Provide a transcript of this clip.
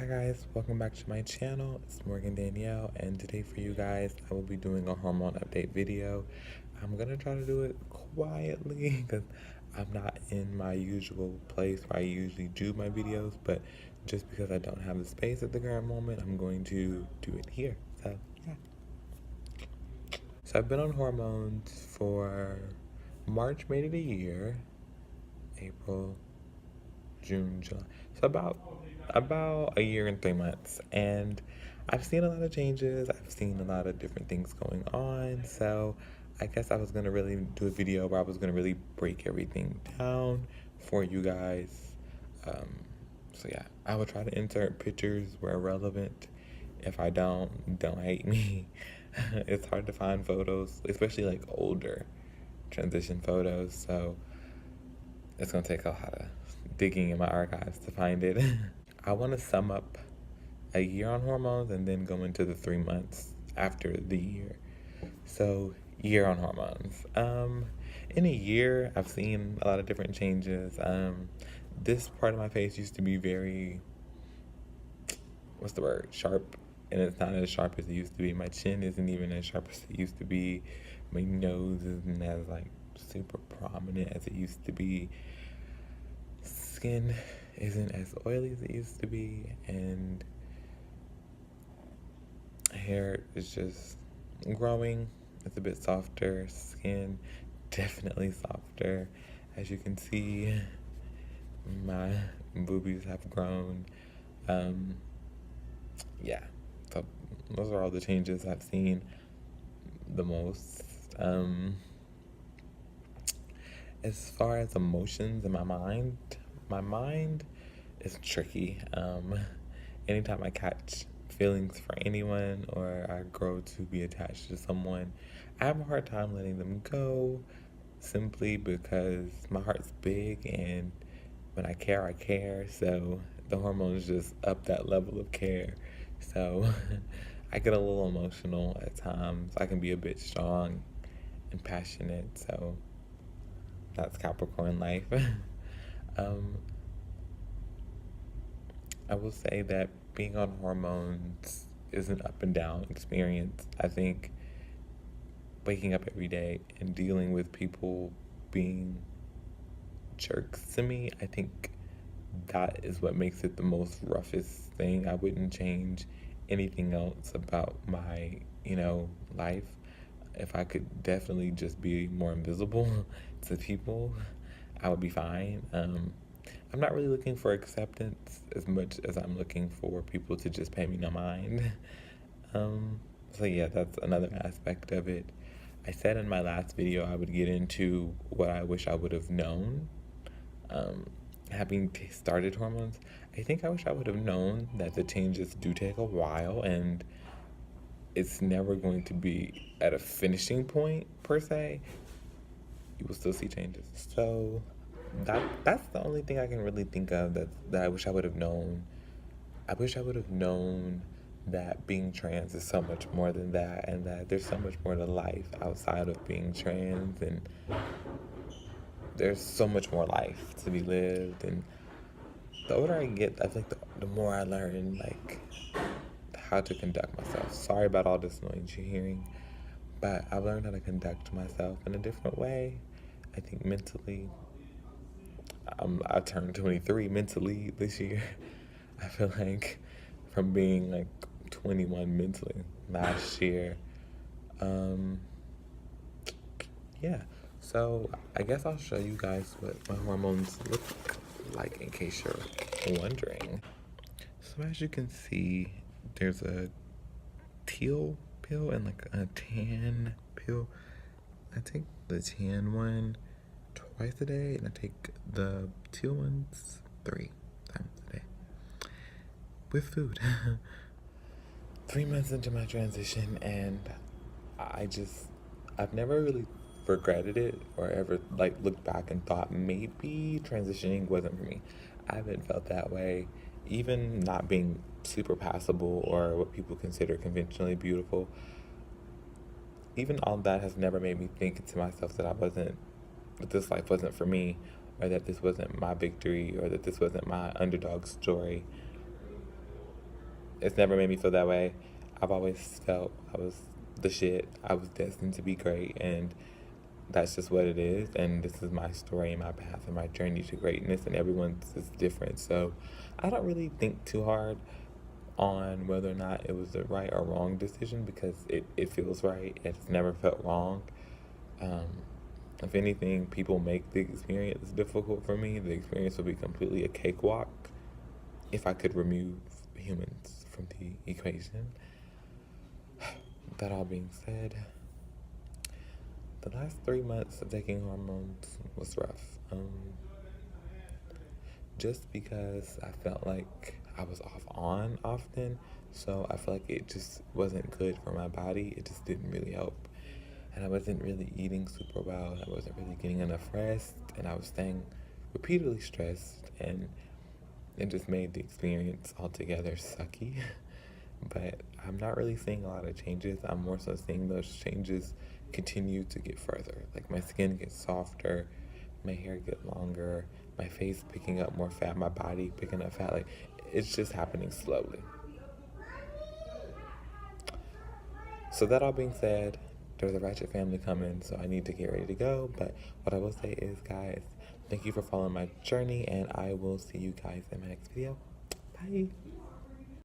Hi guys, welcome back to my channel. It's Morgan Danielle, and today for you guys I will be doing a hormone update video. I'm gonna try to do it quietly because I'm not in my usual place where I usually do my videos, but just because I don't have the space at the current moment, I'm going to do it here. So yeah. So I've been on hormones for March made it a year, April, June, July. So about a year and 3 months. And I've seen a lot of changes. I've seen a lot of different things going on. So I guess I was gonna really do a video where I was gonna really break everything down for you guys. So yeah, I will try to insert pictures where relevant. If I don't hate me. It's hard to find photos, especially like older transition photos. So it's gonna take a lot of digging in my archives to find it. I want to sum up a year on hormones and then go into the 3 months after the year. So, year on hormones. In a year, I've seen a lot of different changes. This part of my face used to be very, what's the word, sharp, and it's not as sharp as it used to be. My chin isn't even as sharp as it used to be. My nose isn't as like super prominent as it used to be. Skin isn't as oily as it used to be, and hair is just growing. It's a bit softer. Skin definitely softer. As you can see, my boobies have grown. Um, yeah, so those are all the changes I've seen the most. As far as emotions in my mind is tricky. Anytime I catch feelings for anyone or I grow to be attached to someone, I have a hard time letting them go simply because my heart's big and when I care, I care. So the hormones just up that level of care. So I get a little emotional at times. I can be a bit strong and passionate. So that's Capricorn life. um, I will say that being on hormones is an up and down experience. I think waking up every day and dealing with people being jerks to me, I think that is what makes it the most roughest thing. I wouldn't change anything else about my, life. If I could definitely just be more invisible to people, I would be fine. I'm not really looking for acceptance as much as I'm looking for people to just pay me no mind. So yeah, that's another aspect of it. I said in my last video I would get into what I wish I would have known. Having started hormones, I think I wish I would have known that the changes do take a while and it's never going to be at a finishing point per se. You will still see changes. So that's the only thing I can really think of that I wish I would have known. I wish I would have known that being trans is so much more than that and that there's so much more to life outside of being trans and there's so much more life to be lived. And the older I get, I think the more I learn like how to conduct myself. Sorry about all this noise you're hearing, but I've learned how to conduct myself in a different way. I think mentally, I turned 23 mentally this year. I feel like from being like 21 mentally last year. Um, yeah, so I guess I'll show you guys what my hormones look like in case you're wondering. So as you can see, there's a teal pill and like a tan pill. I take the tan one twice a day and I take the teal ones 3 times a day with food. 3 months into my transition and I've never really regretted it or ever like looked back and thought maybe transitioning wasn't for me. I haven't felt that way. Even not being super passable or what people consider conventionally beautiful, even all that has never made me think to myself that this life wasn't for me, or that this wasn't my victory, or that this wasn't my underdog story. it's never made me feel that way. I've always felt I was the shit. I was destined to be great, and that's just what it is. And this is my story and my path and my journey to greatness, and everyone's is different. So I don't really think too hard on whether or not it was the right or wrong decision, because it feels right. It's never felt wrong. Um, if anything, people make the experience difficult for me. The experience would be completely a cakewalk if I could remove humans from the equation. That all being said, the last 3 months of taking hormones was rough. Just because I felt like I was off on often, so I felt like it just wasn't good for my body. It just didn't really help. And I wasn't really eating super well. I wasn't really getting enough rest, and I was staying repeatedly stressed, and it just made the experience altogether sucky. But I'm not really seeing a lot of changes. I'm more so seeing those changes continue to get further. Like my skin gets softer, my hair get longer, my face picking up more fat, my body picking up fat. Like it's just happening slowly. So that all being said, there's a ratchet family coming, so I need to get ready to go. But what I will say is, guys, thank you for following my journey, and I will see you guys in my next video. Bye.